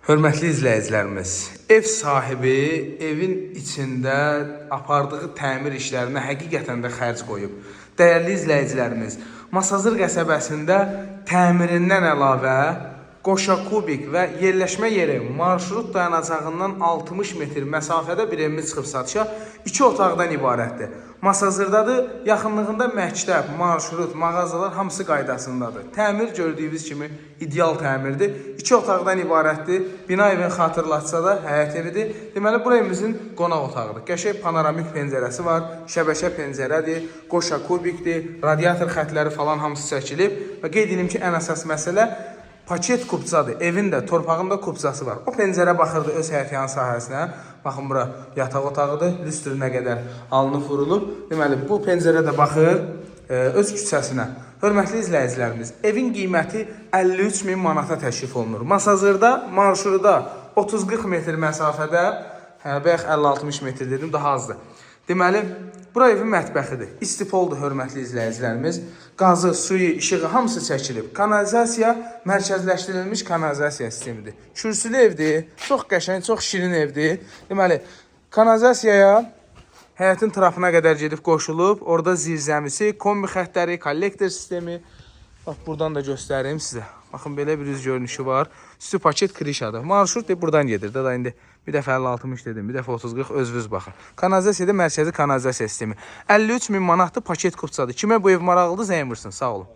Hörmətli izləyicilərimiz, ev sahibi evin içində apardığı təmir işlərinə həqiqətən də xərc qoyub. Dəyərli izləyicilərimiz, Masazır qəsəbəsində təmirindən əlavə Qoşakubik və yerləşmə yeri marşrut dayanacağından 60 metr məsafədə bir evimiz çıxıb satışa 2 otaqdan ibarətdir. Masazırdadır, yaxınlığında məktəb, marşrut, mağazalar hamısı qaydasındadır. Təmir gördüyünüz kimi ideal təmirdir. 2 otaqdan ibarətdir. Bina evin xatırlatsa da həyət evidir. Deməli, bu evimizin qonaq otağıdır. Qəşəng panoramik pəncərəsi var, şəbəkə pəncərədir, qoşakubikdir, radiator xətləri falan hamısı çəkilib. Və qeyd edim ki, ən əsas məsələ paket kupçadır. Evin də, torpağında kupçası var. O pəncərə baxırdı öz həyətyan sahəsinə. Baxın, bura yataq otağıdır. Lüstr nə qədər alınıb vurulub. Deməli, bu pəncərə də baxır öz küçəsinə. Hörmətli izləyicilərimiz, evin qiyməti 53 min manata təşrif olunur. Masazırda, marşruda 30-40 metr məsafədə, bəyək 50-60 metr dedim, daha azdır. Deməli, bura evin mətbəxidir. İstipoldur, hörmətli izləyicilərimiz. Qazı, suyu, işığı hamısı çəkilib. Kanalizasiya mərkəzləşdirilmiş kanalizasiya sistemidir. Kürsülü evdir, çox qəşəng, çox şirin evdir. Deməli, kanalizasiyaya həyətin trapına qədər gedib qoşulub. Orada zirzəmisi, kombi xəttləri, kollektor sistemi. Bax, buradan da göstərim sizə. Baxın, belə bir üz görünüşü var. Üstü paket krişadır. Marşrut buradan gedir. Da indi bir dəfə 50-60 dedim, bir dəfə 30-40 özünüz baxın. Kanalizasiyada mərkəzi kanalizasiya sistemi. 53 min manatlı paket kupçadır. Kimə bu ev maraqlıdır, zəng vursun. Sağ olun.